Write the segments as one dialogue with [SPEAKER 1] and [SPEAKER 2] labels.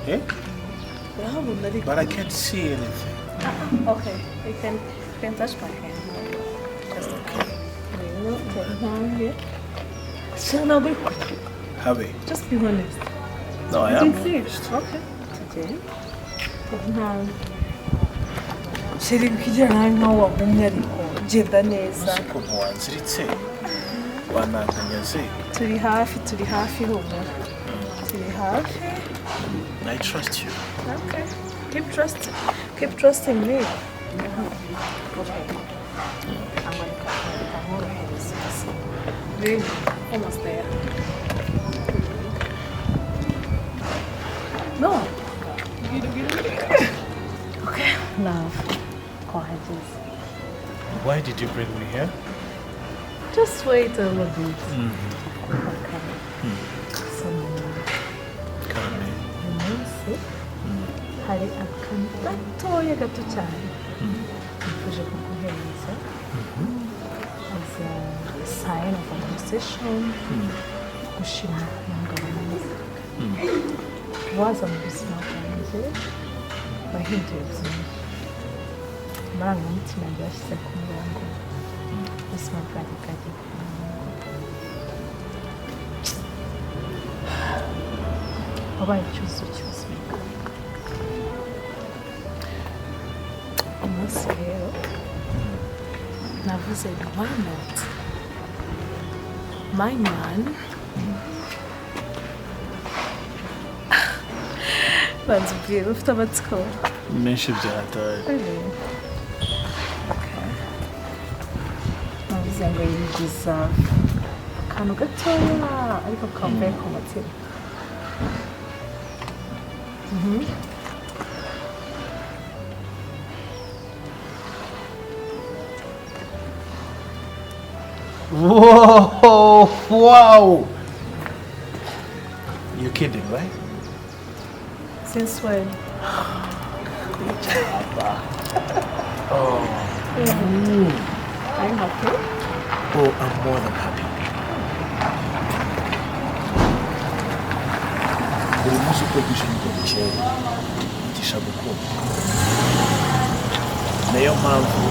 [SPEAKER 1] Eh? But I can't see anything.
[SPEAKER 2] Okay, you can touch my hand. Just okay. Take it down here.
[SPEAKER 1] Have it?
[SPEAKER 2] Just be honest.
[SPEAKER 1] No, I am honest.
[SPEAKER 2] Okay. Today. Take it down. Sheri kujana nkawa umwihariko genda neza.
[SPEAKER 1] Siko ntiwanziritse wanantanyaze.
[SPEAKER 2] Turi hafi humura. Turi hafi.
[SPEAKER 1] I trust you.
[SPEAKER 2] Okay. Keep trusting me. Okay. I'm gonna really almost there. No. Okay, love. Go ahead, please.
[SPEAKER 1] Why did you bring me here?
[SPEAKER 2] Just wait a little bit. Okay. So, see? Hari akantu gatoya gato cyane nifuje kuguhereza as a sign of appreciation gushima umugabo mwiza waza mu buzima bwanjye wahinduye ubuzima amarangamutima yanjye yashyize ku murongo ubuzima bwanjye bwagiye ku murongo wabaye icyuzuzo cy'ubuzima bwanjye umunsi rero navuze why not my man banza ubwira ufite amatsiko
[SPEAKER 1] menshi byataye
[SPEAKER 2] navuze ngo yinjiza akantu gatoya ariko kambaye ku mutima
[SPEAKER 1] Whoa! Wow! You're kidding, right?
[SPEAKER 2] Since when?
[SPEAKER 1] Good job. Oh.
[SPEAKER 2] Are you happy?
[SPEAKER 1] Oh, I'm more than happy. Buri munsi uko bwije niko bukeye ngisha gukunda. Niyo mpamvu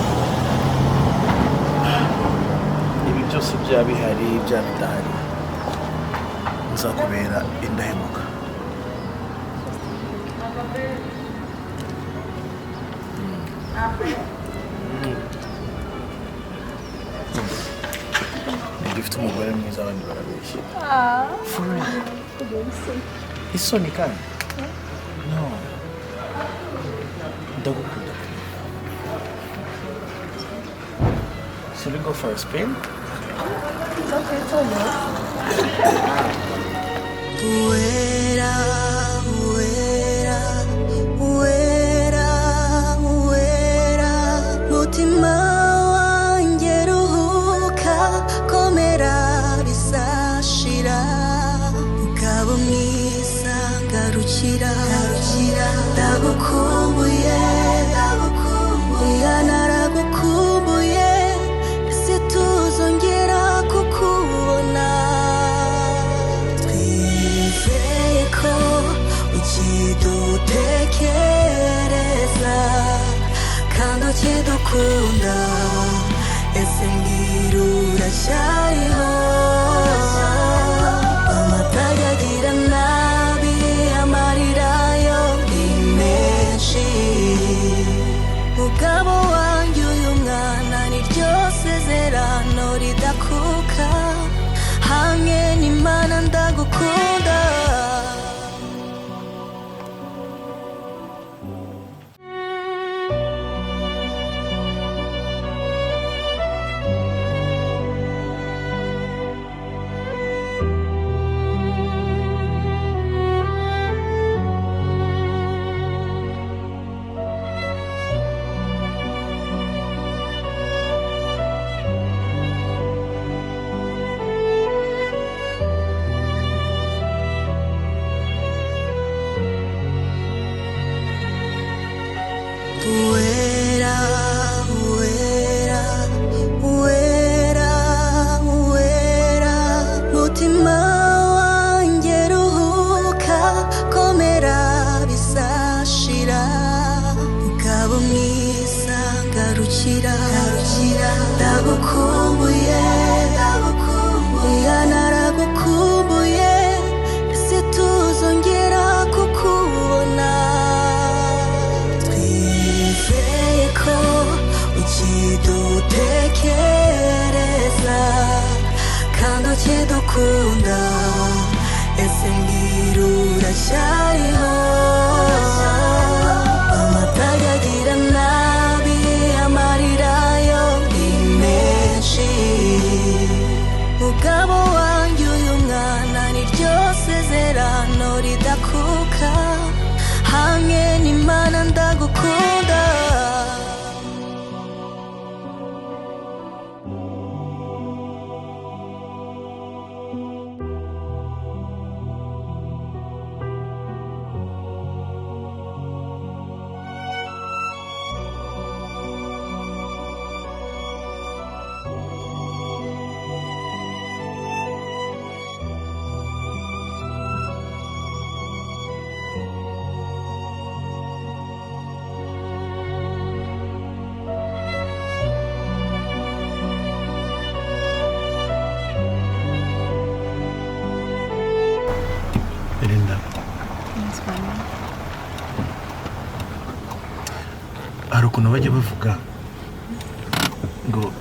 [SPEAKER 1] ibi byose byaba bihari byaba bidahari nzakubera indahemuka. Ufite umugore mwiza abandi barabeshya. For real? Isoni kandi? No. Ndagukunda. Should we go for a spin?
[SPEAKER 2] It's okay, it's all yours.
[SPEAKER 3] Uwera, uwera, uwera, uwera, mutima wanjye ruhuka, komera bizashira, ukaba mwiza garukira, ndagukumbuye, naragukumbuye, ese tuzongera kukubona, twizeye ko ukidutekereza kandi ukidukunda, ese mbwira uracyariho, amata yagira nabi, amarira yo ni menshi, mugabo wanjye uyu mwana niryo sezerano ridakuka, hamwe n'Imana ndagukunda. ariho amatajyagira nabi amarira yo ni menshi mugabo wanjye uyu mwana niryo sezerano ridakuka hamwe n'Imana ndagukunda
[SPEAKER 1] Linda. Hari ukuntu bajya bavuga ngo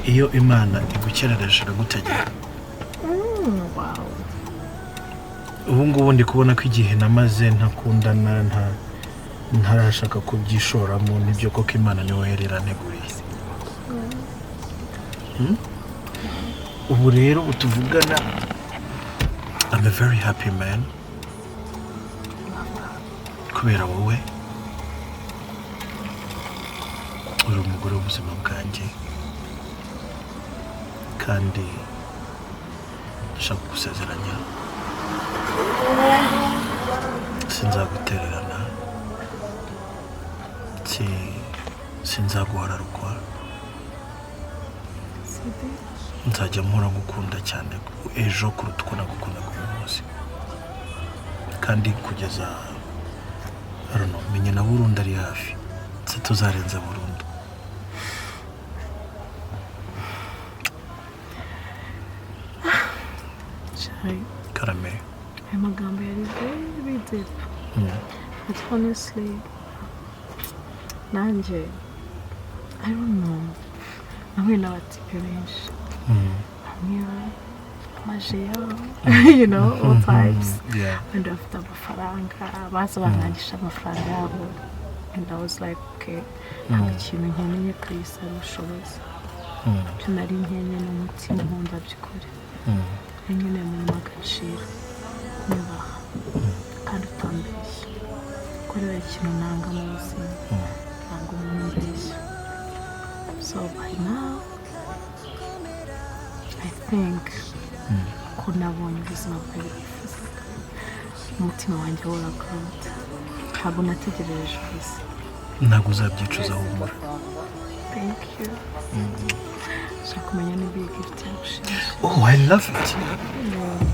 [SPEAKER 1] iyo Imana igukerereje iragutegeka.
[SPEAKER 2] Wow.
[SPEAKER 1] Ubu ngubu ndi kubona ko igihe namaze ntakundana ntarashaka kubyishoramo nibyo koko Imana niwe yaranteguriye. Ubu rero utuvugana I'm a very happy man. Kubera wowe uri umugore w'ubuzima bwanjye kandi ndashaka gusezeranya sinzagutererana sinzaguhararukwa nzajya mpora gukunda cyane ejo kuruta uko nagukundaga uyu munsi kandi kugeza menye na burundu ari hafi tuzarenza burundu. Karame.
[SPEAKER 2] Aya magambo yari very deep. But honestly, nanjye, I don't know. Nahuye n'abatipe benshi. You know, all types.
[SPEAKER 1] Yeah.
[SPEAKER 2] And after amafaranga, baza banangisha amafaranga yabo. And I was like, okay, ntabwo ikintu nkeneye ku isi ari ubushobozi. Icyo nari nkeneye ni umutima nkunda by'ukuri. Nkeneye umuntu w'agaciro, nyubaha, kandi utambeshya. Kuri we ikintu nanga mu buzima, ntabwo umuntu mbeshya. So by now, I think ko nabonye ubuzima bwawe bwifuzaga. Umutima wanjye worakunda. Ntabwo nategereje gusa.
[SPEAKER 1] Ntabwo uzabyicuza humura.
[SPEAKER 2] Thank you. So kumenya niba iyi gift yagushimishije.
[SPEAKER 1] Oh, I love it.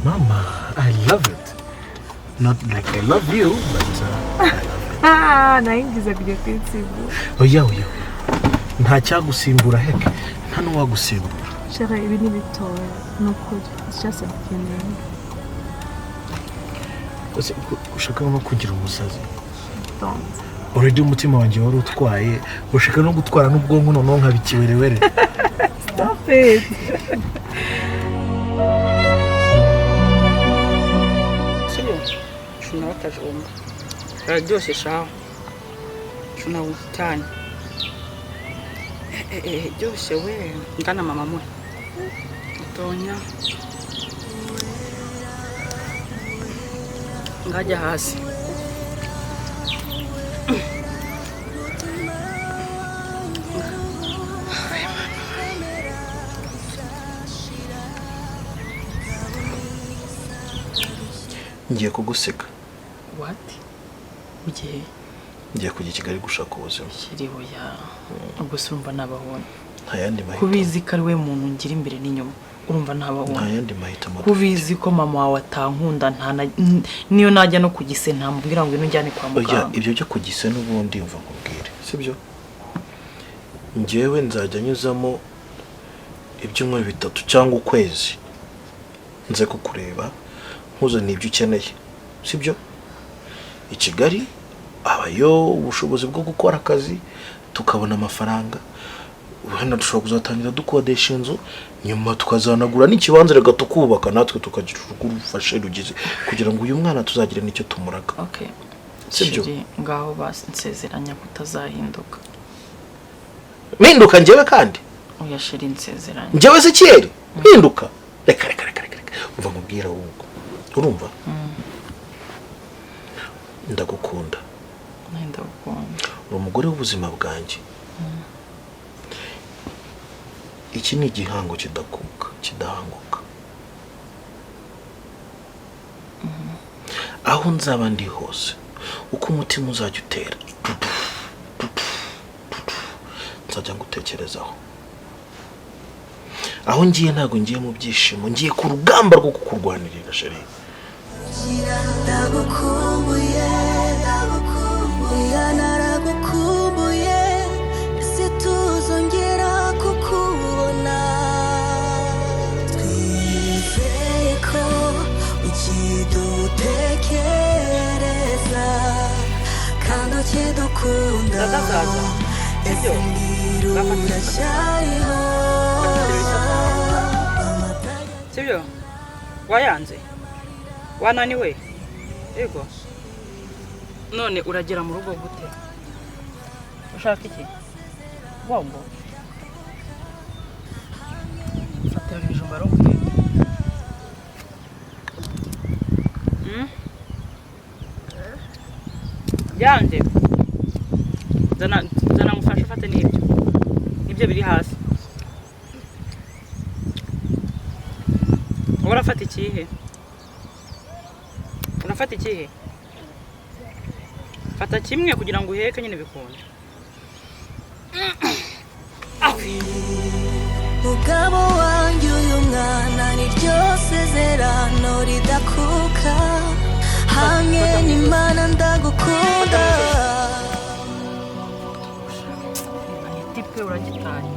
[SPEAKER 1] Mama, I love it. Not like I love you, but I love it.
[SPEAKER 2] Naingiza kujya kwitsinda.
[SPEAKER 1] Oya. Nta cyagusimbura heke. Nta n'uwagusimbura.
[SPEAKER 2] Shaka ibi ni bitoya. Nukuri. It's just a beginning.
[SPEAKER 1] Ushaka no kugira umusazi.
[SPEAKER 2] Don't.
[SPEAKER 1] Already umutima wanjye wari utwaye. Ushaka no gutwara n'ubwonko noneho nkabikiwerewere.
[SPEAKER 2] Stop it.
[SPEAKER 4] Tunawakajomba. Radyoshe shaho. Tunawutanya. Byose we ngana mama mwe. Tonya. Ngajya hasi.
[SPEAKER 1] Ngiye kuguseka.
[SPEAKER 4] What? Ugiye?
[SPEAKER 1] Ngiye kujya Kigali gushaka ubuzima.
[SPEAKER 4] Kiriho ya. Ubwo surumva nabahona.
[SPEAKER 1] Nta yandi mahitamo.
[SPEAKER 4] Kubizi ko ari we muntu ngira imbere n'inyuma. Urumva ntabahona.
[SPEAKER 1] Nta yandi mahitamo.
[SPEAKER 4] Kubizi ko mama wawe atankunda niyo najya no kugise ntambwira ngo njyane kwa muganga.
[SPEAKER 1] Oya, ibyo byo kugise n'ubundi mva nkubwire. Sibyo? Njyewe nzajya nyuzamo ibyumweru 3 cyangwa ukwezi. Nze kukureba. Nkuzanira ibyo ukeneye. Sibyo? I Kigali abayo ubushobozi bwo gukora akazi tukabona amafaranga hano dushobora kuzatangira dukodesha inzu nyuma tukazanagura n'ikibanza rega tukubaka natwe tukagira urugo rufashe rugize kugira ngo uyu mwana tuzagire n'icyo tumuraga.
[SPEAKER 4] Okay.
[SPEAKER 1] Sibyo?
[SPEAKER 4] Ngaho basensezeranya kutazahinduka.
[SPEAKER 1] Mpinduka njyewe kandi?
[SPEAKER 4] Oya sheri nsezeranya.
[SPEAKER 1] Njyewe se kiyeri? Mpinduka? Reka. Umva mubwira wungu. Urumva? Ndagukunda.
[SPEAKER 4] Ndagukunda.
[SPEAKER 1] Uri umugore w'ubuzima bwanjye. Iki ni igihango kidakuka, kidahanguka. Aho nzaba ndi hose, uko umutima uzajya utera, nzajya ngutekerezaho. Aho ngiye ntago ngiye mu byishimo, ngiye ku rugamba rwo kukurwanirira sheri.
[SPEAKER 5] Sibyo? Wayanze? Wananiwe? Yego. None uragera mu rugo gute? Ushaka iki? Bombo. Fatira ibijumba rumwe. Yanze. Zana ngufasha ufate n'ibyo. Ibyo biri hasi. Urafata ikihe? Urafata ikihe? Fata kimwe kugira ngo uheke nyine bikunde.
[SPEAKER 3] Mugabo wanjye uyu mwana ni ryo sezerano ridakuka hamwe n'Imana ndagukunda.
[SPEAKER 5] Tipe uragitanye.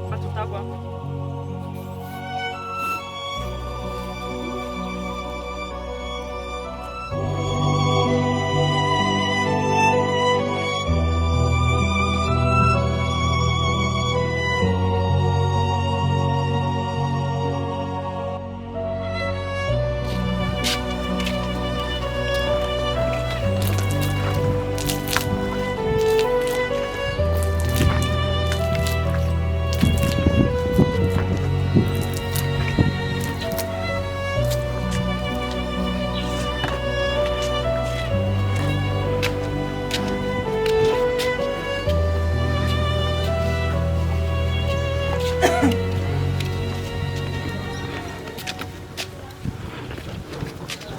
[SPEAKER 5] Fata utagwa.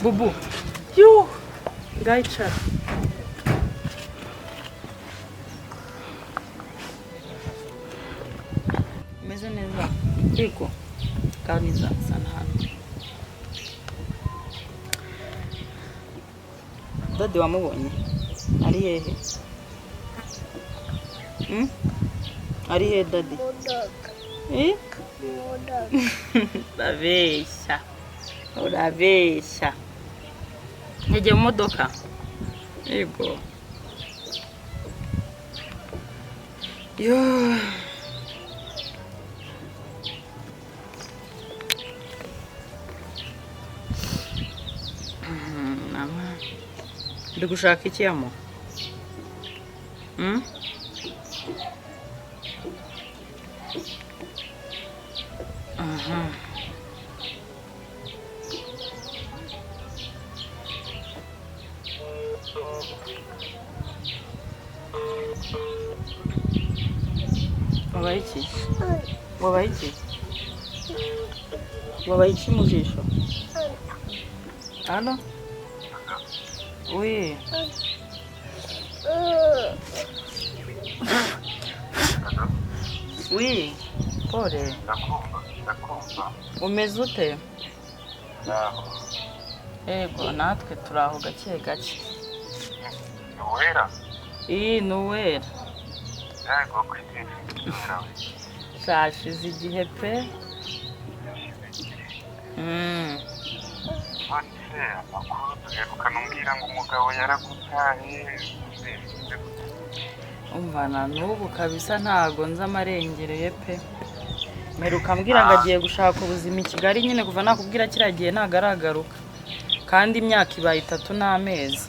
[SPEAKER 5] Bubu. Yo. Gaicha. Meze neza. Yego. Kaniza sana hano. Dadi wamubonye? Ari hehe? Ari hehe dadi? Urabeshya. Urabeshya. Yagiye mu modoka. Yego. Yo. Mama. Ndi gushaka iki yamo? Wabaye iki mu jisho? Hano? Oui. Oui. Pole. Ndakumva. Umeze ute? Yego, natwe turaho gake gake.
[SPEAKER 6] Uwera?
[SPEAKER 5] Ni Uwera.
[SPEAKER 6] Yego, kwiteze Uwera.
[SPEAKER 5] Shashize igihe pe.
[SPEAKER 6] none amakuru duherukana umbwira ngo umugabo yaragutaye
[SPEAKER 5] umvana n'ubu kabisa ntago nzi amarengereye pe meruka mbwira ngo agiye gushaka ubuzima i Kigali nyine kuva nakubwira kiragiye ntagaragaruka kandi imyaka ibaye 3 n'amezi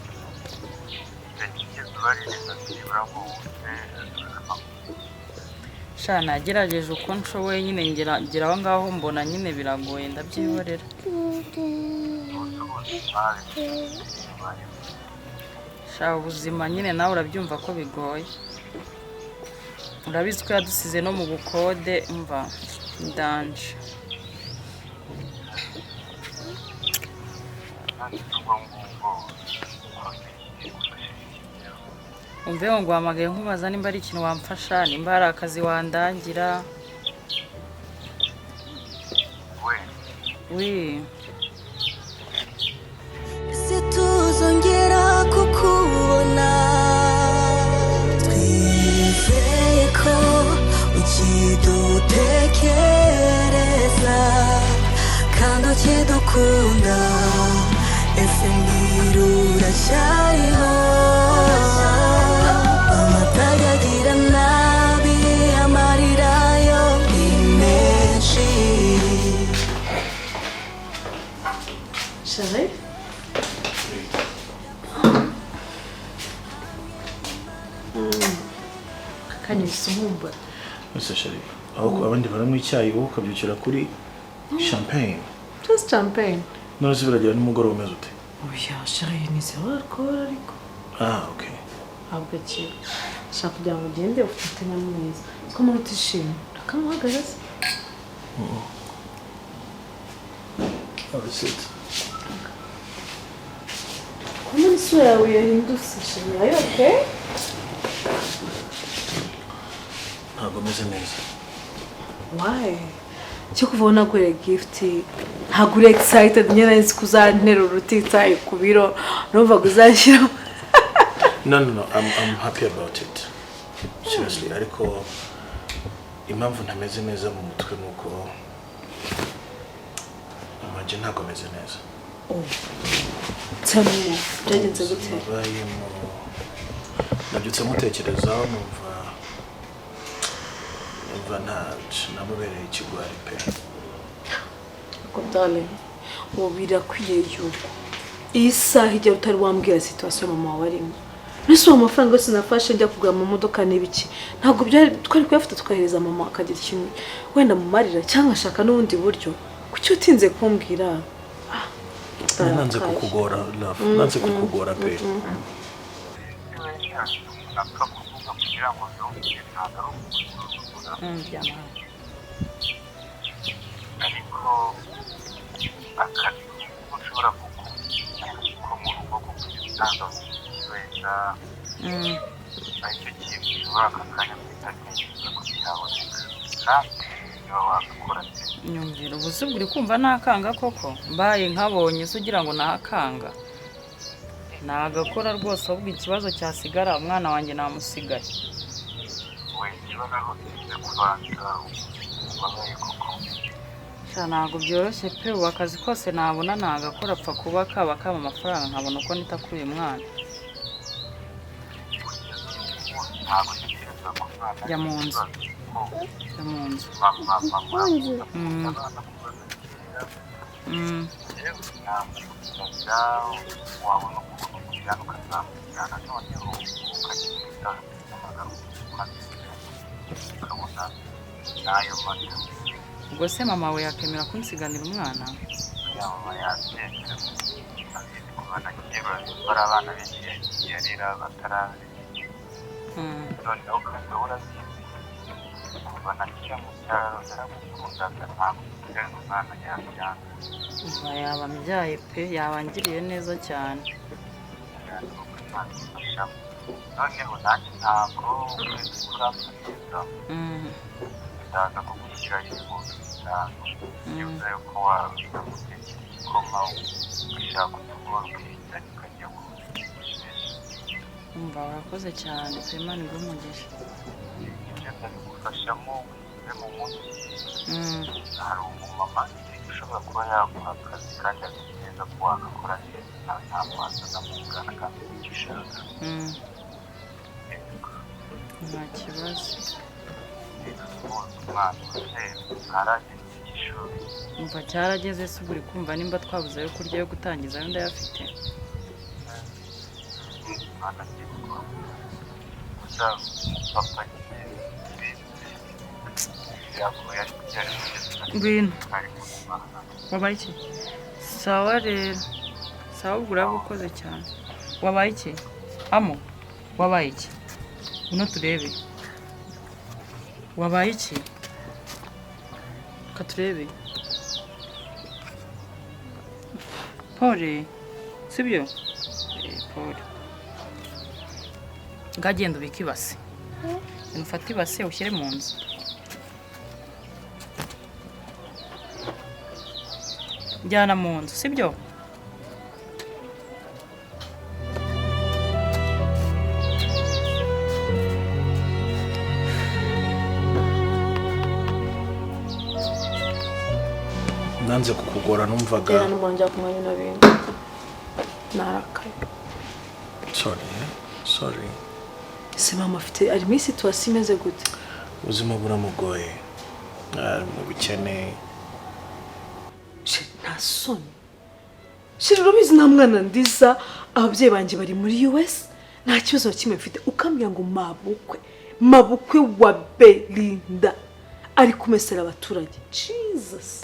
[SPEAKER 5] shana nagerageje uko nshoboye nyine ngera aho ngaho mbona nyine biragoye ndabyihorera sha ubuzima nyine nawe urabyumva ko bigoye urabizi ko yadusize no mu bukode umva ndanje umve ngo wamagaye nkubaza nimba ari ikintu wamfasha nimba hari akazi wandangira oui
[SPEAKER 3] situzongera kukubona twizeye ko ukidutekereza kandi ukidukunda ese mbwira uracyariho amataga agira nabi amarira yo ni menshi
[SPEAKER 2] Chérie? Akanyuze umumbura.
[SPEAKER 1] Ese chérie, aho abandi baranywa icyayi wowe ukabyukira kuri champagne.
[SPEAKER 2] Just champagne.
[SPEAKER 1] None se biragira nimugoroba umeze ute?
[SPEAKER 2] Oya, chérie, ni zero alcool ariko.
[SPEAKER 1] Ah, okay.
[SPEAKER 2] Ahubwo ki? Shaka kugira ngo ugende ufite akanyamuneza. Ko muri utishimye. Akamuhagarara.
[SPEAKER 1] That's it.
[SPEAKER 2] Comment isura yawe yahindutse chérie? Are you okay?
[SPEAKER 1] Ntabwo meze neza.
[SPEAKER 2] Why? Cyo kuvona ko gift ntabwo uri excited nyine nzi kuzanterura utitaye ku biro numva kuzashyira.
[SPEAKER 1] No, I'm happy about it. Seriously, ariko impamvu ntameze neza mu mutwe nuko amanje ntabwo meze neza.
[SPEAKER 2] Tsamu, byagenze gute?
[SPEAKER 1] Nabyutse mutekerezaho numva namubereye ikigwari pe.
[SPEAKER 2] Ko darling, birakwiye yuko iyi saha ijya utari wambwira situation mama wawe arimo. Nese uwo mafaranga yose nafashe njya kugura mu modoka n'ibiki ntabwo byari twari kuyafata tukahereza mama akagira ikintu wenda mumarira cyangwa ashaka n'ubundi buryo kuki utinze kumbwira.
[SPEAKER 1] Nanze kukugora love, nanze kukugora pe.
[SPEAKER 6] ariko akazi ushobora gukora mu rugo kugira wenda aricyo kintu ushobora akakanya kwitagiza kugira ngo kandi niba wakora
[SPEAKER 5] nyumvira ubusubwo uri kumva nakanga koko mbaye nkabonye se ugira ngo nakanga nagakora rwose ahubwo ikibazo cyasigara umwana wanjye namusigaye ntabwo byoroshye pe ubu akazi kose nabona nagakora apfa kuba kaba kaba amafaranga nkabona uko nita kuri uyu mwana jya mu nzu ubwo se mama we yakemera kunsiganira umwana
[SPEAKER 6] abana benshi yarera batarazi noneho kandi urabizi kuva nakira mu cyaro naramukundaga ntabwo kugira ngo umwana yabyanga
[SPEAKER 5] yaba mbyaye pe yabangiriye neza cyane
[SPEAKER 6] noneho nanjye ntabwo ukwezi kurapfa neza ndaza kugushyira ibihumbi bitanu niba yuko wabiga gutekera igikoma ugashaka utugoro ukihitana ukajya
[SPEAKER 5] umva urakoze cyane pe Imana iguhe umugisha
[SPEAKER 6] ibyo ndabigufashamo ube mu munsi hari umumama yigisha ashobora kuba yaguha akazi kandi azi neza ko wagakora neza ntabwo wasaza mu bwana kandi icyo ushaka.
[SPEAKER 5] Nta kibazo.
[SPEAKER 6] Umwana ntarageze igishoro.
[SPEAKER 5] Umva cyarageze se uri kumva nimba twabuze yo kurya yo gutangiza yo ndayafite.
[SPEAKER 6] Umwana agiye gukora. Gusa papa nyine yakuye
[SPEAKER 5] Bintu. Wabaye iki? Sawa rero. Sawa ubwo urabukoze cyane. Wabaye iki? Amo. Wabaye iki? Uno turebe. Wabaye iki? Katurebe. Pole. Sibyo? Pole. Ngagenda ubika ibase. Ufate ibase ushyire mu nzu. Njyana mu nzu, sibyo?
[SPEAKER 1] nanze kukugora numvaga.
[SPEAKER 2] Rero n'umwongera kumenya bino bintu. Narakaye.
[SPEAKER 1] Sorry.
[SPEAKER 2] Se mama afite ari muri situation imeze gute?
[SPEAKER 1] Ubuzima buramugoye. Mu bukene.
[SPEAKER 2] Nta soni. Shira urabizi nta mwana ndiza ababyeyi banje bari muri US nta kibazo kimwe mfite ukambwira ngo mabukwe wa Belinda ari kumesera abaturage. Jesus.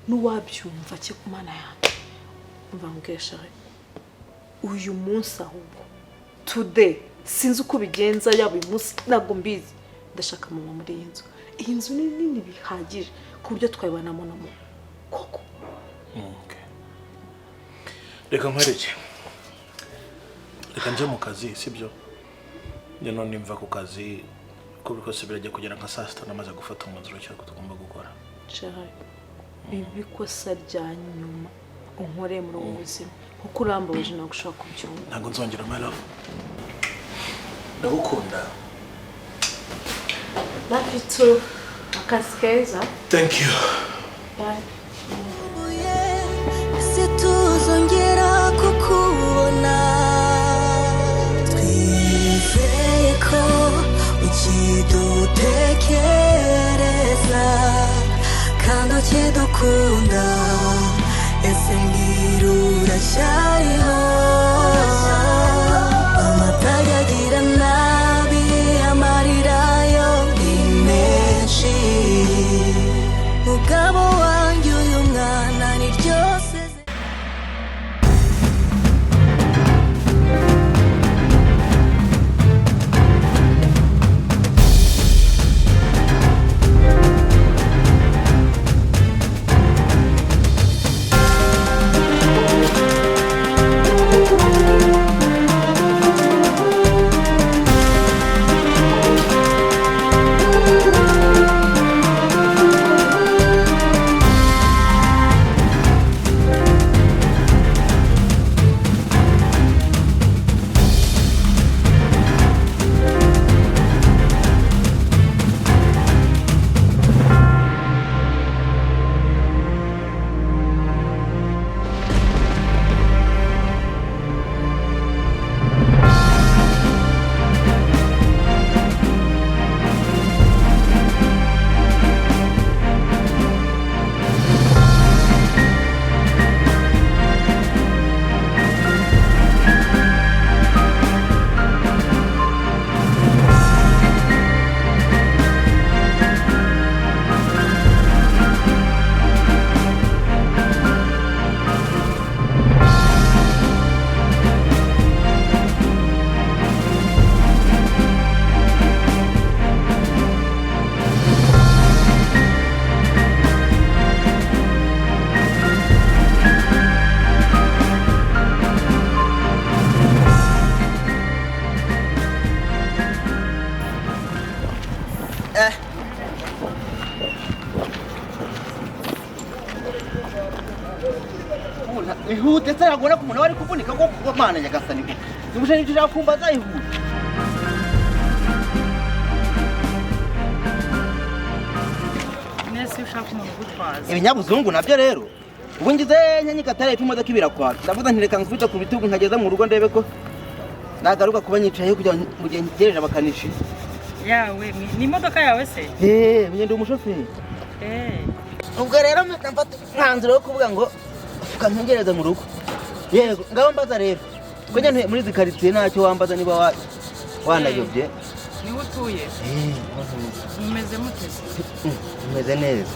[SPEAKER 2] Nuwabyumva cye kumana yanjye. Umva mbwesha uyu munsi ahubwo. Today sinzi uko bigenza yaba uyu munsi ntabwo mbizi. Ndashaka mama muri iyi nzu. Iyi nzu ni nini bihagije ku buryo twayibanamo na mama. Koko.
[SPEAKER 1] Okay. Reka nkwereke. Reka nje mu kazi sibyo? Njye none mva ku kazi ko bikose birajya kugera nka saa 6 namaze gufata umwanzuro cyangwa tugomba gukora.
[SPEAKER 2] Cyahaye. Ibi kosa rya nyuma unkoreye muri ubu buzima kuko urambabaje ntabwo ushaka kubyumva.
[SPEAKER 1] Ntabwo nzongera my love. Ndagukunda.
[SPEAKER 2] Love you too. Akazi keza.
[SPEAKER 1] Thank you.
[SPEAKER 2] Bye.
[SPEAKER 3] Situzongera kukubona twizeye ko ukidutekereza kandi ukidukunda ese mbwira uracyariho amata yagira nabi amarira yo ni menshi mugabo wanjye uyu mwana ni ryose.
[SPEAKER 7] ihute taragora ku muntu wari kuvunika ko kumana nyagasani ko nimushe nje kumbaza ihute
[SPEAKER 5] nese ushaka umuntu gutwaza
[SPEAKER 7] ibinyabuzungu nabyo rero ubu ngize nyanyika tare imodoka ibirakwa ndavuga nti reka nkufite ku bitugu nkageza mu rugo ndebe ko nagaruka kuba nyicaye kugira ngo ngejeje abakanishi
[SPEAKER 5] yawe ni imodoka yawe se
[SPEAKER 7] mwe ndi umushoferi ubwo rero mfata mwanzuro wo kuvuga ngo ukantegereza mu rugo yego ngaho mbaza rero ko nyine muri zikaritsiye ntacyo wambaza niba wanayobye
[SPEAKER 5] niho utuye umeze mutese
[SPEAKER 7] umeze neza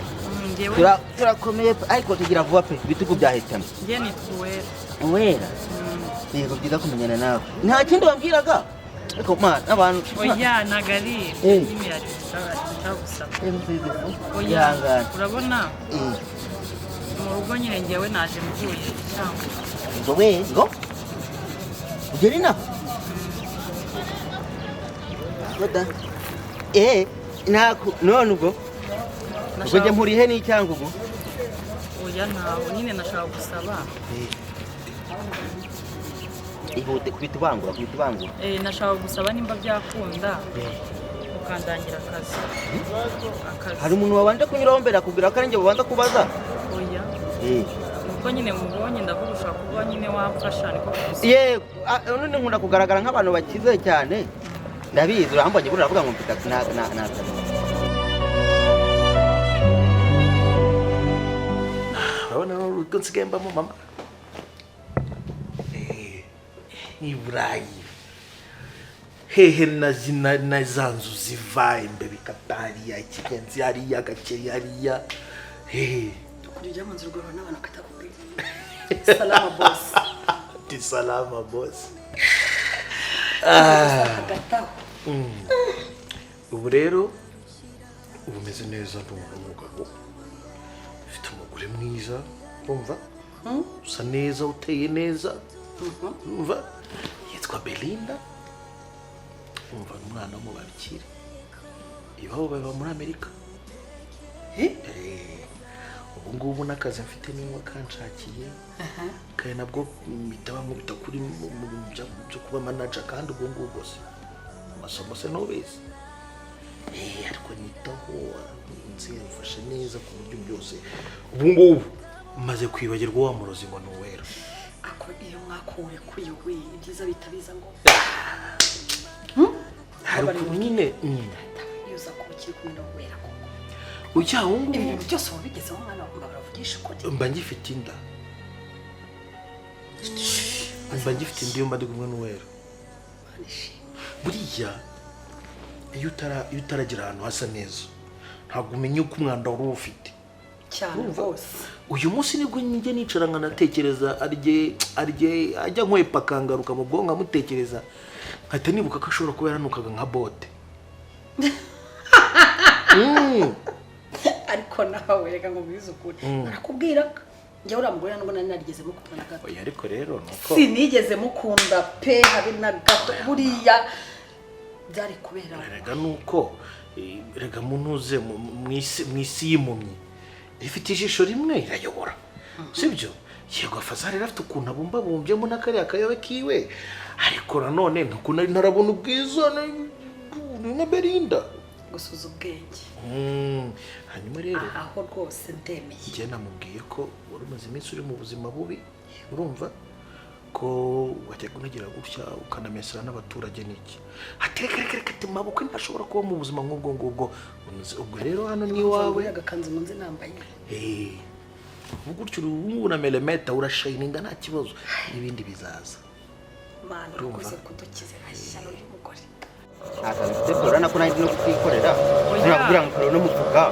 [SPEAKER 7] turakomeye ariko tugira vuba pe ibitugu byahitamo
[SPEAKER 5] njye ni
[SPEAKER 7] Uwera yego byiza kumenyana nawe nta kindi wambwiraga ariko mana abantu
[SPEAKER 5] oya nagari nyine yari gusaba oya urabona mu rugo nyine njyewe naje mvuye cyangwa
[SPEAKER 7] ngo ngo ugeri na Goda none ubwo njye mpurihe n'icyango ubwo
[SPEAKER 5] oya ntawe nyine nashaka gusaba
[SPEAKER 7] ihute kubitubangura
[SPEAKER 5] nashaka gusaba nimba byakunda ukandangira akazi
[SPEAKER 7] hari umuntu wabanje kunyuraho mbere akubwira ko ari njye babanza kubaza
[SPEAKER 5] oya nuko nyine mubonye ndavuga ushaka kuba nyine wamfasha niko
[SPEAKER 7] yego none nkunda kugaragara nk'abantu bakize cyane ndabizi urambonye buri uravuga ngo mfite
[SPEAKER 1] urabona n'urugo nsigaye mbamo mama Iburayi hehe na za nzu ziva imbere Katariya Kigenzi hariya Gakeri hariya
[SPEAKER 8] kurya mu nzu rwabo n'abantu katakubwira salama boss
[SPEAKER 1] di salama boss ubu rero ubu meze neza n'umugabo ufite umugore mwiza umva usa neza uteye neza umva yitwa Belinda umva n'umwana wo mu babikire iwabo baba muri Amerika ubu ngubu n'akazi mfite niwe kanshakiye kandi nabwo mitaba nkubita kuri byo kuba manager kandi ubwo ngubu bwose amasomo se nobezi ariko nitaho nzifashe neza ku buryo byose ubu ngubu maze kwibagirwa wa murozi ngo Uwera
[SPEAKER 8] ako iyo mwakuwe kuyiwe ibyiza bitabiza ngo
[SPEAKER 1] hari nyine
[SPEAKER 8] yuza kubikira kumwe Uwera koko
[SPEAKER 1] ujya wungu
[SPEAKER 8] ibintu byose wabigezeho mwana wumva baravugisha ukuri
[SPEAKER 1] mba ngifite inda mba ndi kumwe n'Uwera buriya iyo utaragira ahantu hasa neza ntabwo umenya uko umwanda wari ufite
[SPEAKER 8] cyane rwose
[SPEAKER 1] uyu munsi nibwo njye nicara nkanatekereza arye ajya nkwepa akangaruka mu bwonko amutekereza nkahita nibuka ko ashobora kuba yaranukaga nka bote
[SPEAKER 8] ariko nawe reka ngo mbize ukuri narakubwira njye uramugore nubwo nari narigeze mukunda na gato
[SPEAKER 1] oya ariko rero nuko
[SPEAKER 8] sinigeze mukunda pe habe na gato buriya byari kubera
[SPEAKER 1] rega nuko rega munuze mwisi y'impumyi ifite ijisho rimwe irayobora sibyo yego afazari rafite ukuntu abumbabumbyemo n'akariya kayobe kiwe ariko nanone ntukuntu ari ntarabona ubwiza na Belinda
[SPEAKER 8] gusuza ubwenge
[SPEAKER 1] hanyuma rero
[SPEAKER 8] aho rwose ndemeye
[SPEAKER 1] njye namubwiye ko wari umaze iminsi uri mu buzima bubi urumva ko wajya kunagira gutya ukanamesera n'abaturage n'iki hatekereka mabukwe ntashobora kuba mu buzima nk'ubwo ngubwo ubwo rero hano ni wawe
[SPEAKER 8] agakanzu munzi nambaye
[SPEAKER 1] ubu gutyo ubu na melemeta urashininga nta kibazo ibindi bizaza
[SPEAKER 8] mana ukoze kudukize ashyano y'umugore
[SPEAKER 7] akabitegura nako nari no kwikorera nabwira ngo kuro no mufuka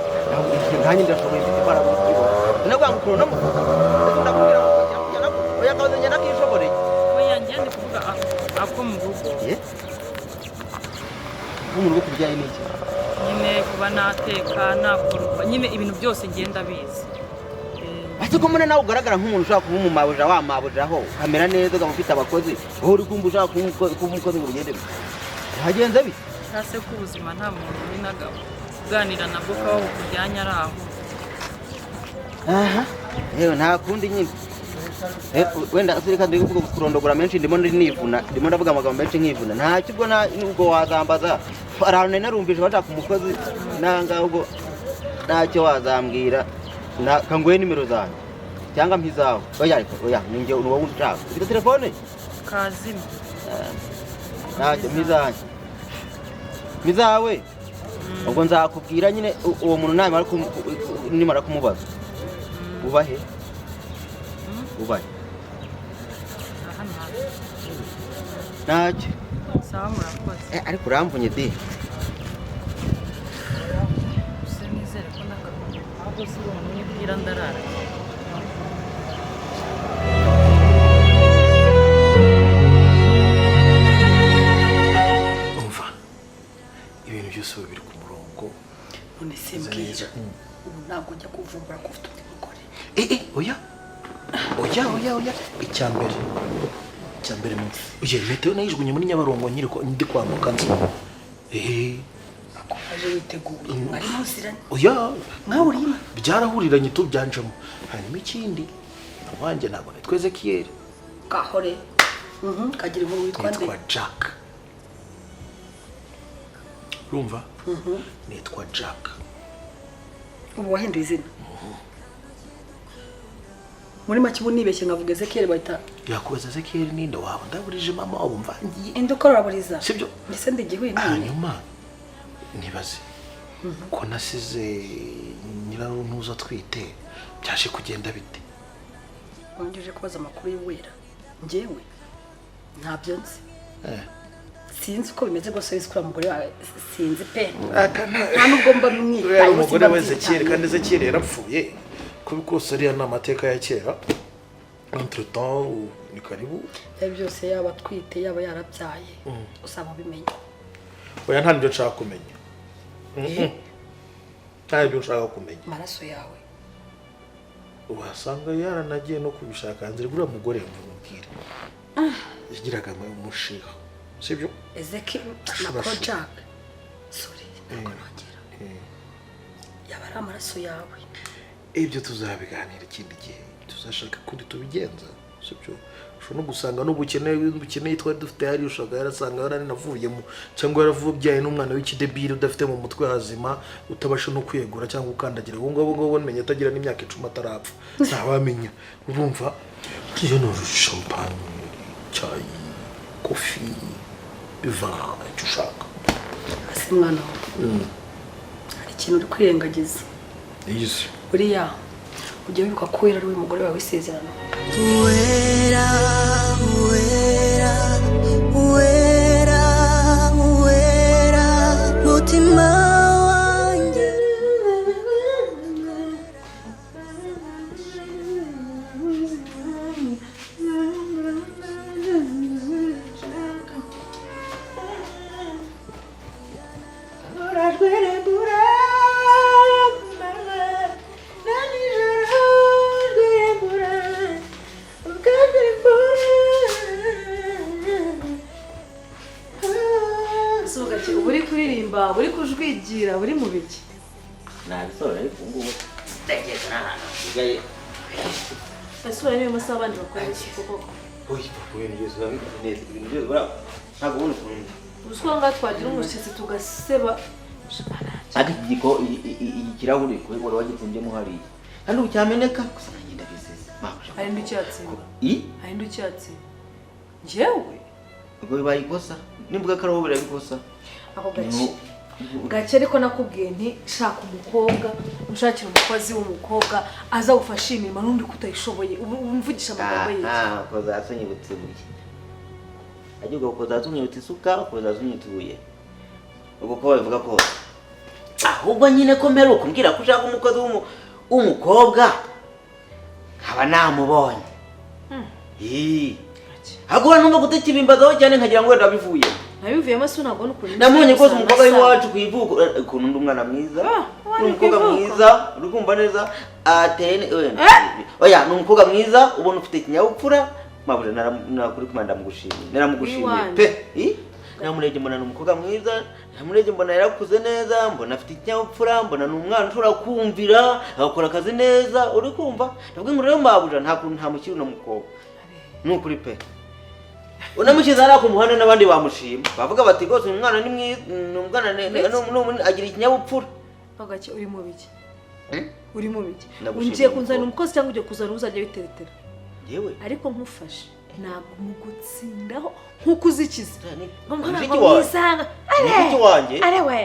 [SPEAKER 7] ntanyi ndashoboye gukora mu kigo nabwo ngo kuro no mufuka ndakubwira ngo oya kaze nyana kishobore
[SPEAKER 5] oya njye ndi kuvuga ako mu rugo
[SPEAKER 7] mu rugo kubyaye n'iki
[SPEAKER 5] nyine kuba nateka nakora nyine ibintu byose ngenda bizi
[SPEAKER 7] ati ko mune nawe ugaragara nk'umuntu ushaka kuba umumabuja wamabujaho kamera neza ugamufite abakozi aho uri kumva ushaka kuba umukozi ngo ugende hagenze bi
[SPEAKER 5] cyase ko ubuzima nta muntu winaga kuganira nabwo kaho kujyanye ari aho
[SPEAKER 7] yewe nta kundi nyine wenda asirika ndi kuvuga kurondogora menshi ndimo ndavuga amagambo menshi nkivuna nta kibwo nubwo wazambaza arane narumvije bashaka umukozi nanga ubwo ntacyo wazambwira kanguye nimero zanjye cyangwa mpizawe oya ninjye uwo ushaka ufite telefone
[SPEAKER 5] kazima
[SPEAKER 7] ntacyo mpizawe ubwo nzakubwira nyine uwo muntu nimara kumubaza ubahe ntacyo
[SPEAKER 5] sawa murakoze
[SPEAKER 7] ariko uramvunye de
[SPEAKER 5] se nizere ko ndakamenya ahubwo si uwo mwibwira ndarara
[SPEAKER 1] umva ibintu byose biri ku murongo
[SPEAKER 8] none se mbwira ubu ntabwo ujya kuvumbura ko ufite undi mugore
[SPEAKER 1] oya icyambere ugiye metero nayijugunye muri Nyabarongo ndi kwambuka nzi
[SPEAKER 8] aje witeguye mwari muziranye
[SPEAKER 1] oya
[SPEAKER 8] mwahuriyemo
[SPEAKER 1] byarahuriranye tubyanjemo hanyuma ikindi wanjye ntabwo nitwa 𝐑𝐘'𝐈𝐊𝐊
[SPEAKER 8] kahore kagira inkuru witwa nde
[SPEAKER 1] nitwa Jack urumva nitwa Jack
[SPEAKER 8] ubu wahinduye izina muri make ubu nibeshye nkavuga 𝐑𝐘'𝐈𝐊 bahita
[SPEAKER 1] yakubaza 𝐑𝐘'𝐈𝐊 ninde waba ndaburije mama wabo mvangiye
[SPEAKER 8] indi ukora buriza
[SPEAKER 1] sibyo
[SPEAKER 8] ndetse ndigihuye none
[SPEAKER 1] hanyuma nibaze ko nasize nyiraruntuza twite byaje kugenda bite
[SPEAKER 8] wongeje kubaza amakuru y'Uwera njyewe ntabyo nzi sinzi uko bimeze rwose wese kuri mugore wawe sinzi pe nta nubwo mba mwitaye
[SPEAKER 1] umugore wese kera kandi 𝐑𝐘'𝐈𝐊 yarapfuye kuko kose ariya ni amateka ya kera entre temps ni karibu
[SPEAKER 8] byose yaba atwite yaba yarabyaye usaba ubimenya
[SPEAKER 1] oya nta nibyo nshaka kumenya nta nibyo nshaka kumenya
[SPEAKER 8] amaraso yawe
[SPEAKER 1] wasanga yaranagiye no kubishaka hanze gura mugore mvumubwire yagiraga umushiha sibyo
[SPEAKER 8] 𝐑𝐘'𝐈𝐊 Jack sorry nakongera yaba ari amaraso yawe
[SPEAKER 1] ibyo tuzabiganira ikindi gihe tuzashaka kundi tubigenza sibyo ushobora no gusanga n'ubukene twari dufite hari ushaka yarasanga yaranavuyemo cyangwa yaravubyaye n'umwana w'ikidebiri udafite mu mutwe hazima utabasha no kwiyegura cyangwa ukandagira ubu ngabo nmenye atagira n'imyaka 10 atarapfa ntabamenya urumva iyo no champagne chai coffee vin icyo ushaka
[SPEAKER 8] ase mwana hari ikintu uri kwirengagiza
[SPEAKER 1] yize
[SPEAKER 8] buriya ujye wibuka ko Uwera ari we mugore wawe w'isezerano
[SPEAKER 3] Uwera, Uwera, Uwera, Uwera, mutima wanjye
[SPEAKER 2] buri kuririmba buri kujwigira buri mu biki
[SPEAKER 7] nabisora ariko ngubu ndageze n'ahantu nsigaye
[SPEAKER 2] asura niyo masaha abandi bakora iki koko
[SPEAKER 7] oyi papuye nigeze neza ibintu byose bara ntabwo ubona ukuntu
[SPEAKER 2] ruswa nga twagira umushyitsi tugaseba
[SPEAKER 7] ati giko ikirahure ko wari wagitsinjemo hariya kandi ucyameneka gusa nanjye ndabiseze
[SPEAKER 2] ari nducyatsinda ari nducyatsinda njyewe
[SPEAKER 7] ubwo bibaye ikosa nimbuga karaho birabikosa
[SPEAKER 2] ako gake ariko nakubwiye nti shaka umukobwa ushakira umukozi w'umukobwa aza gufasha imirimo n'undi kutayishoboye umvugisha amagambo ye
[SPEAKER 7] ko zasonye gutsebuye agiye ko zasonye utisuka ko zasonye tubuye ubwo ko bavuga ko ahubwo nyine ko mero kumbwira ko ushaka umukozi w'umukobwa nkaba namubonye agora numva gutekibimbazaho cyane nkagira ngo wenda bivuye
[SPEAKER 2] nabivuyemo se ntabwo n'ukuntu
[SPEAKER 7] namunye ko umukobwa w'iwacu kwivuko ukuntu ndi umwana mwiza umukobwa mwiza uri kumva neza atene oya ni umukobwa mwiza ubona ufite ikinyabupfura mabuje nakuri kumanda mugushimira naramugushimiye pe namureje mbona ni umukobwa mwiza namureje mbona yarakuze neza mbona afite ikinyabupfura mbona ni umwana ushobora kumvira agakora akazi neza uri kumva ndavuga ngo rero mabuje nta mukiri no mukobwa nukuri pe unamushyize hariya ku muhanda n'abandi bamushima bavuga bati rwose uyu mwana ni mwiza umwana agira ikinyabupfura
[SPEAKER 2] agake uri mu biki uri mu biki ungiye kunzana umukozi cyangwa ugiye kuzana uzajya biteretera
[SPEAKER 7] yewe
[SPEAKER 2] ariko nkufashe ntabwo mugutsindaho nkuko uzikiza
[SPEAKER 7] mushiki wanjye mushiki wanjye
[SPEAKER 2] are we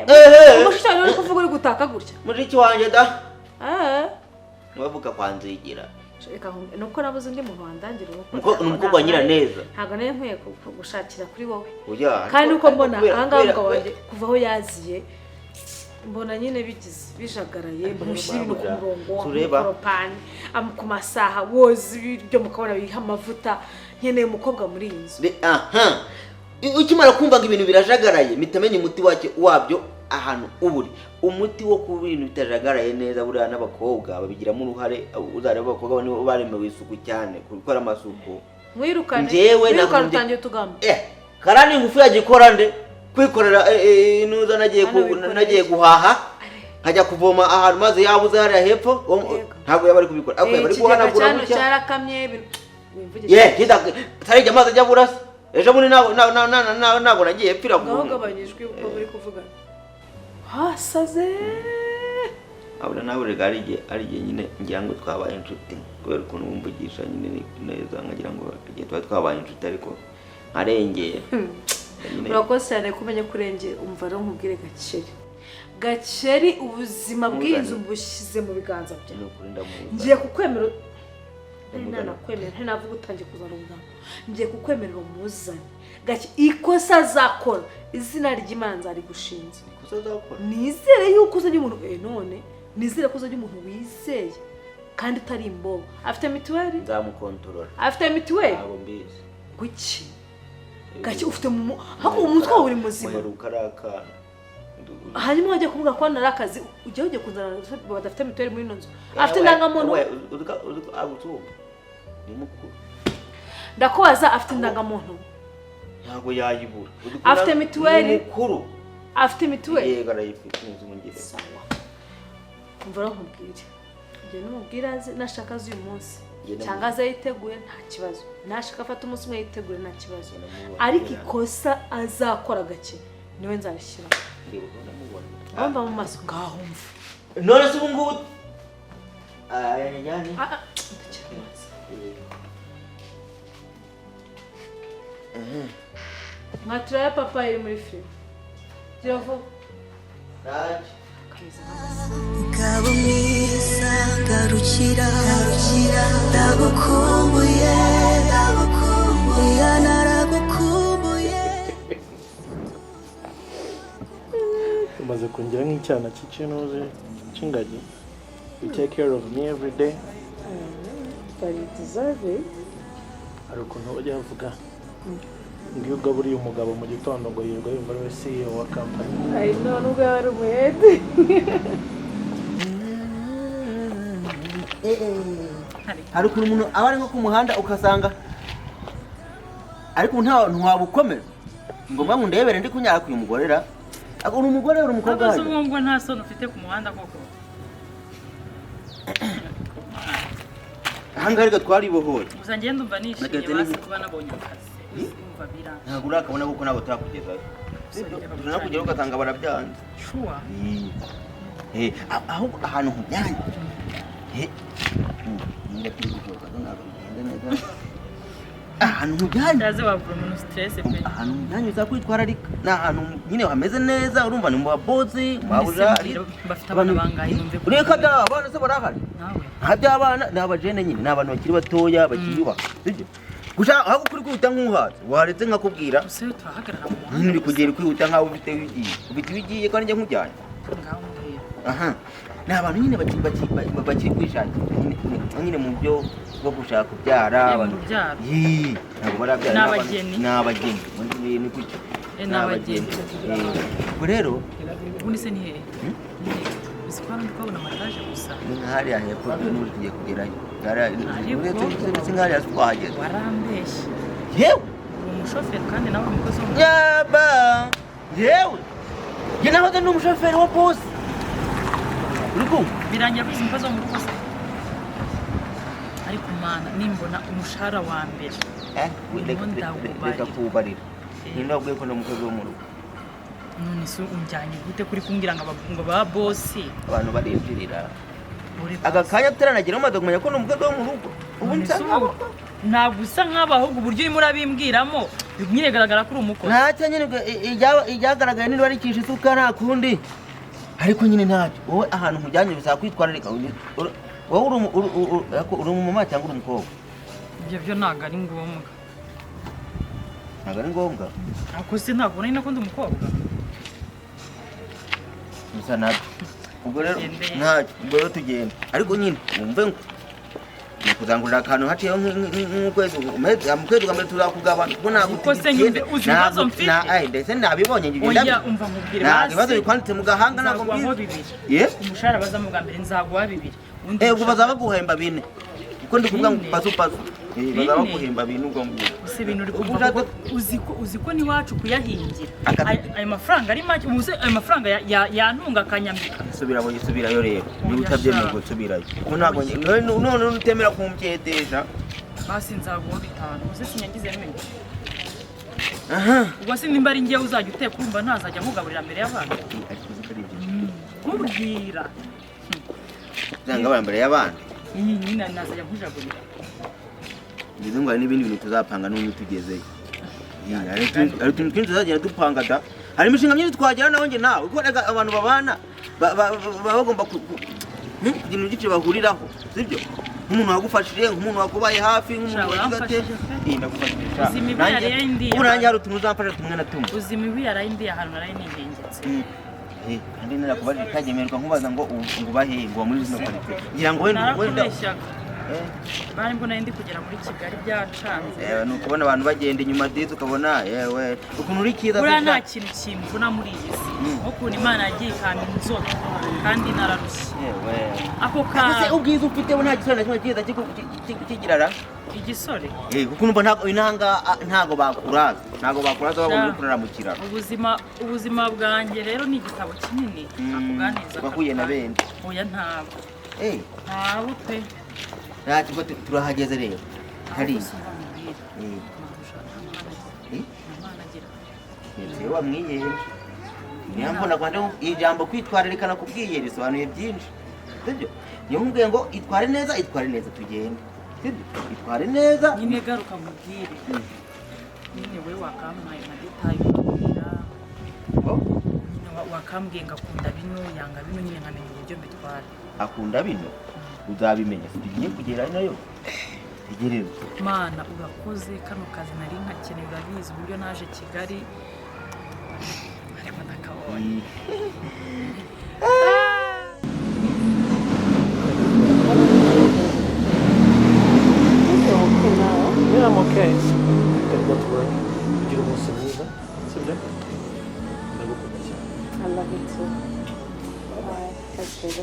[SPEAKER 2] mushiki wanjye uri kuvuga uri gutaka gutya
[SPEAKER 7] mushiki wanjye da mwavuga kwanzigira
[SPEAKER 2] reka nuko nabuze undi muntu wandangira
[SPEAKER 7] umukobwa nyira neza
[SPEAKER 2] ntabwo nayo nkwiye gushakira kuri wowe
[SPEAKER 7] kandi
[SPEAKER 2] uko mbona ahangaha umugabo wanjye kuva aho yaziye mbona nyine bijagaraye mushyira ibintu ku murongo w'amakoropani ku masaha woza ibiryo mukabona biriho amavuta nkeneye umukobwa muri iyi nzu
[SPEAKER 7] ukimara kumva ngo ibintu birajagaraye mitamenya umuti wabyo ahantu uburi umuti wo ku bintu bitajagaraye neza buriya n'abakobwa babigiramo uruhare uzareba abakobwa nibo baremewe isuku cyane gukora amasuku
[SPEAKER 2] mwirukane utangiye tugamba
[SPEAKER 7] karani ingufu yagikora nde kwikorera inuza nagiye guhaha nkajya kuvoma ahantu maze yabuze hariya hepfo ntabwo yaba ari kubikora akwiye bari guhanagura
[SPEAKER 2] gutya cyarakamye
[SPEAKER 7] tarijya amazi ajya burasa ejo bundi ntabwo nagiye pfira
[SPEAKER 2] gabanyijwe uko buri kuvugana hasaze
[SPEAKER 7] abura nawe rega ari igihe nyine ngira ngo twabaye inshuti kubera ukuntu wumvugisha nyine neza nkagira ngo igihe tuba twabaye inshuti ariko nkarengeye
[SPEAKER 2] urakoze cyane kumenya kurengera umva rero nkubwire Gakeri ubuzima bw'inzu bushyize mu biganza byawe ngiye kukwemera ntanavuga utangiye kuzana ubwabo ngiye kukwemerera umuzane ikosa azakora izina ry'Imana nzarigushinze nizere yuko uzanye umuntu none nizere ko uzanye umuntu wizeye kandi utari imbobo afite mituweli
[SPEAKER 7] nzamukontorora
[SPEAKER 2] afite mituweli
[SPEAKER 7] ntabwo mbizi
[SPEAKER 2] guki Gake ufite hako umutwe wawe uri muzima hanyuma wajya kuvuga ko nari akazi ujye kuzana badafite mituweli muri ino nzu afite indangamuntu ndakubaza afite indangamuntu
[SPEAKER 7] ntabwo yayibura
[SPEAKER 2] afite mituweli afite mituweli
[SPEAKER 7] yego arayifite inzu mungire
[SPEAKER 2] sawa umva nkubwire njye n'umubwira nashaka azi uyu munsi cyangwa azayiteguye nta kibazo nashaka afata umunsi umwe yitegure nta kibazo ariko ikosa azakora gake niwe nzarishyira wumva mu maso ngaho mva
[SPEAKER 7] none se ubu ngubu ayanyanyane
[SPEAKER 2] mwatira ya papa iri muri firigo gira vuba
[SPEAKER 3] Ngabo mwiza garukira ndagukumbuye naragukumbuye
[SPEAKER 1] umaze kongera nk'icyana cy'ikinoze cy'ingagi you take care of me every day
[SPEAKER 2] but you deserve it
[SPEAKER 1] hari ukuntu bajya bavuga ngo iyo ugaburiye umugabo mu gitondo ngo yirirwa yumva ari we CEO wa company
[SPEAKER 2] nubwo yaba ari umuyede
[SPEAKER 7] hari ukuntu umuntu aba ari nko ku muhanda ugasanga ariko ntiwabukomera ngo mba ndebere ndi kunyara ku umugorera uri umugore uri umukobwa
[SPEAKER 5] wawe abazo ngo nta soni ufite ku muhanda koko
[SPEAKER 7] ahanga reka twaribohoye
[SPEAKER 5] gusa ngende umva nishimye basi kuba nabonye akazi umva biranga
[SPEAKER 7] ntabwo urakabona kuko nabo turakugezayo tuna kugera ugasanga barabyanze
[SPEAKER 5] shuwa
[SPEAKER 7] aho ahantu nkujyanye ngira kiri gusohoka ntabwo bigenda neza ahantu nkujyanye
[SPEAKER 5] yaze wabura umuntu stress pe
[SPEAKER 7] ahantu nkujyanye uzakwitwara ari ahantu nyine hameze neza urumva ni mu babozi babura
[SPEAKER 5] bafite abana bangaye numve
[SPEAKER 7] ko reka da abana se barahari nawe ntabyo abana n'abajene nyine n'abantu bakiri batoya bakiriba gusa aho kuri kwihuta nk'uhaze waretse nkakubwira
[SPEAKER 5] use turahagarara mu muhanda
[SPEAKER 7] uri kugera kwihuta nkaho ufite wigiye kandi njye nkujyanye aha ni abantu nyine bakiri kwishakira nyine mu byo bwo gushaka kubyara
[SPEAKER 5] abantu
[SPEAKER 7] ntabwo barabyara n'abageni ni gutyo
[SPEAKER 5] n'abageni
[SPEAKER 7] ubwo rero
[SPEAKER 5] ubundi se ni hehe uzi ko hano twabona amataje gusa
[SPEAKER 7] ni nk'ahariya hepfo n'uri tugiye kugerayo uretse nk'ahariya twahageze
[SPEAKER 5] warambeshye
[SPEAKER 7] yewe
[SPEAKER 5] uri umushoferi kandi nawe umukozi wo mu
[SPEAKER 7] yaba yewe njye nahoze ni umushoferi wa bosi uri kumva
[SPEAKER 5] birangira ko umukozi wo mu rugo se ariko mana nimbona umushahara wa mbere
[SPEAKER 7] reka kuwubarira ninde wabwiye ko ndi umukozi wo mu rugo
[SPEAKER 5] none se unjyanye gute kuri kumbwira ngo ba bosi
[SPEAKER 7] abantu barinjirira Aga kanya tutaranagira amaze kumenya ko n'umugabo wo mu rugo. Ubu
[SPEAKER 5] ntabwo usa nk'abahubwo uburyo urimo urabimbwiramo nyine garagara ko uri umukozi.
[SPEAKER 7] Ntacyo nyine ijyagaragaye niba ari kisha isuka nta kundi. Ariko nyine ntacyo. Wowe ahantu nkujyanye bisaba kwitwararika. Wowe uri umumama cyangwa uri umukobwa?
[SPEAKER 5] Ibyo byo ntabwo ari ngombwa.
[SPEAKER 7] Ntabwo ari ngombwa?
[SPEAKER 5] Ako se ntabwo nari nakunda umukobwa.
[SPEAKER 7] Musa nabyo. Ubwo rero ntacyo. Ubwo rero tugenda. Ariko nyine wumve ngo kuzangurira akantu haciyeho nk'ukwezi ukamenya tuzakugabana ubwo ntabwo
[SPEAKER 5] uzi ibibazo mfite
[SPEAKER 7] ndetse nabibonye
[SPEAKER 5] oya umva nkubwire basi
[SPEAKER 7] ibibazo bikwanditse mu gahanga ntabwo
[SPEAKER 5] mbizi umushahara baza mu bwa mbere nzaguha 2
[SPEAKER 7] ubwo bazaba guhemba 4 kuko ndi kuvuga ngo pasu bazaba guhemba 4 ubwo ngubwo
[SPEAKER 5] use ibintu uri kuvuga uzi ko niwacu kuyahingira ayo mafaranga ari make ubuze ayo mafaranga yantunga akanyambika
[SPEAKER 7] subirayo rero niba utabyemeye ngo subirayo ntabwo none utemera kumbyetesha
[SPEAKER 5] basi nzaguha 5 uze sinyagize menye ubwo se nimba ari ngiye uzajya uteka urumva ntazajya nkugaburira mbere y'abana kubwira
[SPEAKER 7] zanga mbere y'abana
[SPEAKER 5] nyine nazajya nkujagurira
[SPEAKER 7] ngize ngo hari n'ibindi bintu tuzapanga n'ubu tugezeyo ari tuntu twinshi tuzagenda dupanga da hari imishinga myinshi twagera naho nge nawe kuko abantu babana bagomba kugira igice bahuriraho sibyo nk'umuntu wagufashije nk'umuntu wakubaye hafi nk'umuntu wagate ndagufashisha ubu nanjye hari utuntu uzamfasha tumwe na tumwe
[SPEAKER 5] uzima ibi yarayindi ahantu naraye nihengetse
[SPEAKER 7] kandi narakubaje kagemerwa nkubaza ngo ubahe ngo muri zino parike ngira ngo wenda bari mbona ndi kugera muri Kigali byacanze nuko ubona abantu bagenda inyuma dizi ukabona yewe ukuntu uri kiza
[SPEAKER 5] bura nta kintu kimvuna muri iyi si ukuntu Imana yagiye ikamba inzoka kandi nararushye
[SPEAKER 7] yewe
[SPEAKER 5] ako ka
[SPEAKER 7] ubwiza ufite nta gisore na kimwe kiza kigirara
[SPEAKER 5] igisore
[SPEAKER 7] kuko numva ntago bakuraza babona kurara mu kiraro
[SPEAKER 5] ubuzima bwanjye rero ni igitabo kinini akuganiriza
[SPEAKER 7] bakuye na bende
[SPEAKER 5] oya ntabwo ntabwo pe
[SPEAKER 7] ntabwo turahageze rero hari wamwiyeje niyo mbona kwande ijambo kwitwararikana kubwiye risobanuye byinshi sibyo niyo nkubwiye ngo itware neza tugende sibyo itware neza
[SPEAKER 5] nyine garuka mubwire nyine we wakampaye na detail utubwira nyine wakambwiye ngakunda bino yanga bino nyine nkamenya uburyo mbitwara
[SPEAKER 7] akunda bino uzabimenya tugiye kugera nayo igerero
[SPEAKER 5] Mana urakoze kano kazi nari nkakeneye urabizi uburyo naje Kigali ariko nakabonye
[SPEAKER 1] Yeah, I'm okay. Gotta go to work. Kugira umunsi mwiza, sibyo? Ndagukunda cyane.
[SPEAKER 2] I love you too. Bye. That's good.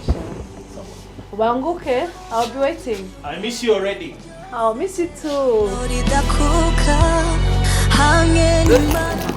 [SPEAKER 2] Ubanguke, I'll be waiting.
[SPEAKER 1] I miss you already.
[SPEAKER 2] I'll miss you too.
[SPEAKER 3] Uridakuka hamwe n'Imana